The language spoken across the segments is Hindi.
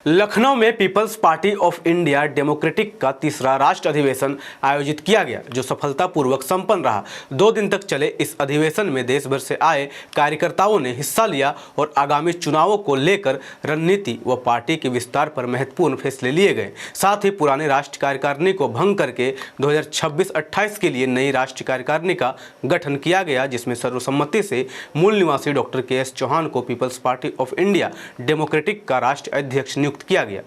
लखनऊ में People's Party of India Democratic का तीसरा राष्ट्र अधिवेशन आयोजित किया गया, जो सफलतापूर्वक संपन्न रहा। 2 दिन तक चले इस अधिवेशन में देश भर से आए कार्यकर्ताओं ने हिस्सा लिया और आगामी चुनावों को लेकर रणनीति व पार्टी के विस्तार पर महत्वपूर्ण फैसले लिए गए। साथ ही पुराने राष्ट्रीय कार्यकारिणी को भंग करके 2026-28 के लिए नई राष्ट्रीय कार्यकारिणी का गठन किया गया, जिसमें सर्वसम्मति से मूल निवासी डॉक्टर के.एस. चौहान को People's Party of India Democratic का राष्ट्रीय अध्यक्ष नियुक्त किया गया।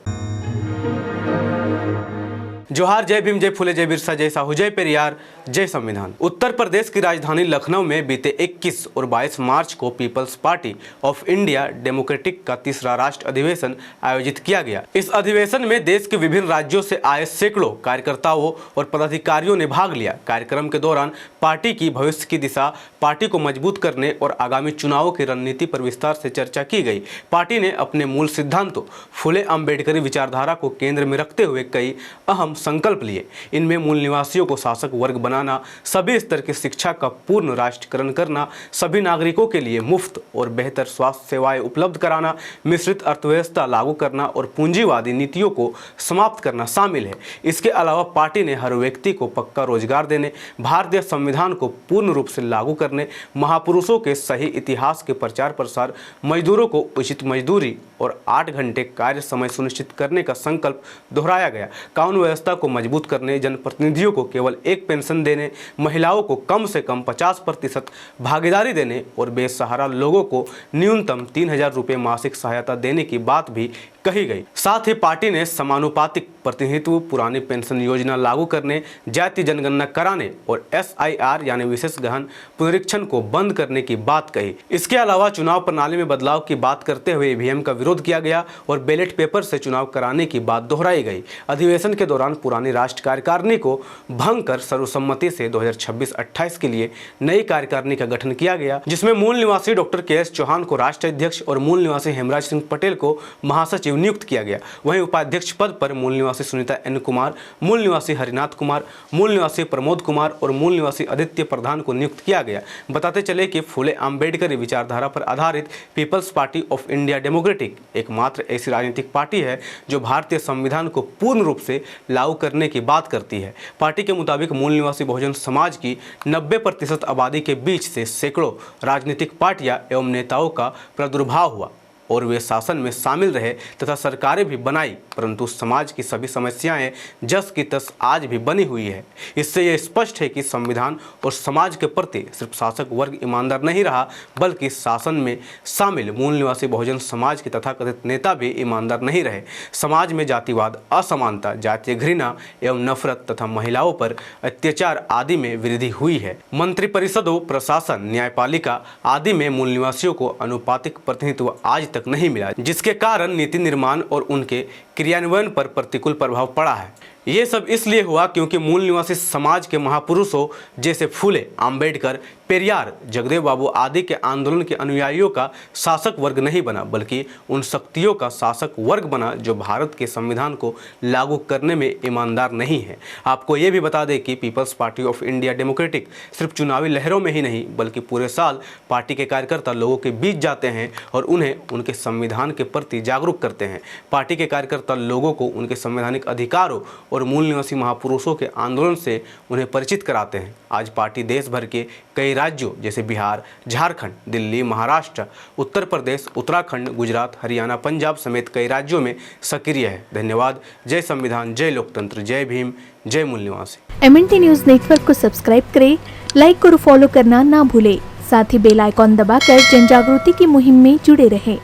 जोहार, जय भीम, जय फुले, जय बिरसा, जय साहू, जय पेरियार, जय संविधान। उत्तर प्रदेश की राजधानी लखनऊ में बीते 21 और 22 मार्च को People's Party of India Democratic का तीसरा राष्ट्र अधिवेशन आयोजित किया गया। इस अधिवेशन में देश के विभिन्न राज्यों से आए सैकड़ों कार्यकर्ताओं और पदाधिकारियों ने भाग लिया। कार्यक्रम के दौरान पार्टी की भविष्य की दिशा, पार्टी को मजबूत करने और आगामी चुनावों की रणनीति पर विस्तार से चर्चा की गई। पार्टी ने अपने मूल सिद्धांतों फुले अम्बेडकरी विचारधारा को केंद्र में रखते हुए कई अहम संकल्प लिए। इनमें मूल निवासियों को शासक वर्ग बनाना, सभी स्तर की शिक्षा का पूर्ण राष्ट्रीयकरण करना, सभी नागरिकों के लिए मुफ्त और बेहतर स्वास्थ्य सेवाएं उपलब्ध कराना, मिश्रित अर्थव्यवस्था लागू करना और पूंजीवादी नीतियों को समाप्त करना शामिल है। इसके अलावा पार्टी ने हर व्यक्ति को पक्का रोजगार देने, भारतीय संविधान को पूर्ण रूप से लागू करने, महापुरुषों के सही इतिहास के प्रचार प्रसार, मजदूरों को उचित मजदूरी और 8 घंटे कार्य समय सुनिश्चित करने का संकल्प दोहराया गया। कानून व्यवस्था को मजबूत करने, जनप्रतिनिधियों को केवल एक पेंशन देने, महिलाओं को कम से कम 50% भागीदारी देने और बेसहारा लोगों को न्यूनतम 3000 रुपये मासिक सहायता देने की बात भी कही गई। साथ ही पार्टी ने समानुपातिक प्रतिनिधित्व, पुरानी पेंशन योजना लागू करने, जातीय जनगणना कराने और SIR यानी विशेष गहन पुनरीक्षण को बंद करने की बात कही। इसके अलावा चुनाव प्रणाली में बदलाव की बात करते हुए EVM का विरोध किया गया और बैलेट पेपर से चुनाव कराने की बात दोहराई गई। अधिवेशन के दौरान पुरानी राष्ट्रीय कार्यकारिणी को भंग कर सर्वसम्मति से 2026-28 के लिए नई कार्यकारिणी का गठन किया गया, जिसमें मूल निवासी डॉक्टर के.एस. चौहान को राष्ट्रीय अध्यक्ष और मूल निवासी हेमराज सिंह पटेल को महासचिव नियुक्त किया गया। वहीं उपाध्यक्ष पद पर मूल निवासी सुनीता N. कुमार, मूल निवासी हरिनाथ कुमार, मूल निवासी प्रमोद कुमार और मूल निवासी आदित्य प्रधान को नियुक्त किया गया। बताते चले कि फुले अम्बेडकरी विचारधारा पर आधारित People's Party of India Democratic एकमात्र ऐसी राजनीतिक पार्टी है जो भारतीय संविधान को पूर्ण रूप से लागू करने की बात करती है। पार्टी के मुताबिक मूल निवासी बहुजन समाज की 90% आबादी के बीच से सैकड़ों राजनीतिक पार्टियां एवं नेताओं का प्रादुर्भाव हुआ और वे शासन में शामिल रहे तथा सरकारें भी बनाई, परंतु समाज की सभी समस्याएं जस की तस आज भी बनी हुई है। इससे यह स्पष्ट है कि संविधान और समाज के प्रति सिर्फ शासक वर्ग ईमानदार नहीं रहा, बल्कि शासन में शामिल मूल निवासी बहुजन समाज के तथाकथित नेता भी ईमानदार नहीं रहे। समाज में जातिवाद, असमानता, जातीय घृणा एवं नफरत तथा महिलाओं पर अत्याचार आदि में वृद्धि हुई है। मंत्रिपरिषदों, प्रशासन, न्यायपालिका आदि में मूल निवासियों को अनुपातिक प्रतिनिधित्व आज तक नहीं मिला, जिसके कारण नीति निर्माण और उनके क्रियान्वयन पर प्रतिकूल प्रभाव पड़ा है। ये सब इसलिए हुआ क्योंकि मूल निवासी समाज के महापुरुषों जैसे फुले, अम्बेडकर, पेरियार, जगदेव बाबू आदि के आंदोलन के अनुयायियों का शासक वर्ग नहीं बना, बल्कि उन शक्तियों का शासक वर्ग बना जो भारत के संविधान को लागू करने में ईमानदार नहीं है। आपको ये भी बता दें कि People's Party of India Democratic सिर्फ चुनावी लहरों में ही नहीं, बल्कि पूरे साल पार्टी के कार्यकर्ता लोगों के बीच जाते हैं और उन्हें उनके संविधान के प्रति जागरूक करते हैं। पार्टी के कार्यकर्ता लोगों को उनके संवैधानिक अधिकारों और मूल निवासी महापुरुषों के आंदोलन से उन्हें परिचित कराते हैं। आज पार्टी देश भर के कई राज्यों जैसे बिहार, झारखंड, दिल्ली, महाराष्ट्र, उत्तर प्रदेश, उत्तराखंड, गुजरात, हरियाणा, पंजाब समेत कई राज्यों में सक्रिय है। धन्यवाद। जय संविधान, जय लोकतंत्र, जय भीम, जय मूल निवासी। MNT न्यूज नेटवर्क को सब्सक्राइब करें, लाइक और फॉलो करना ना भूलें। साथ ही बेल आइकॉन दबाकर जन जागृति की मुहिम में जुड़े रहें।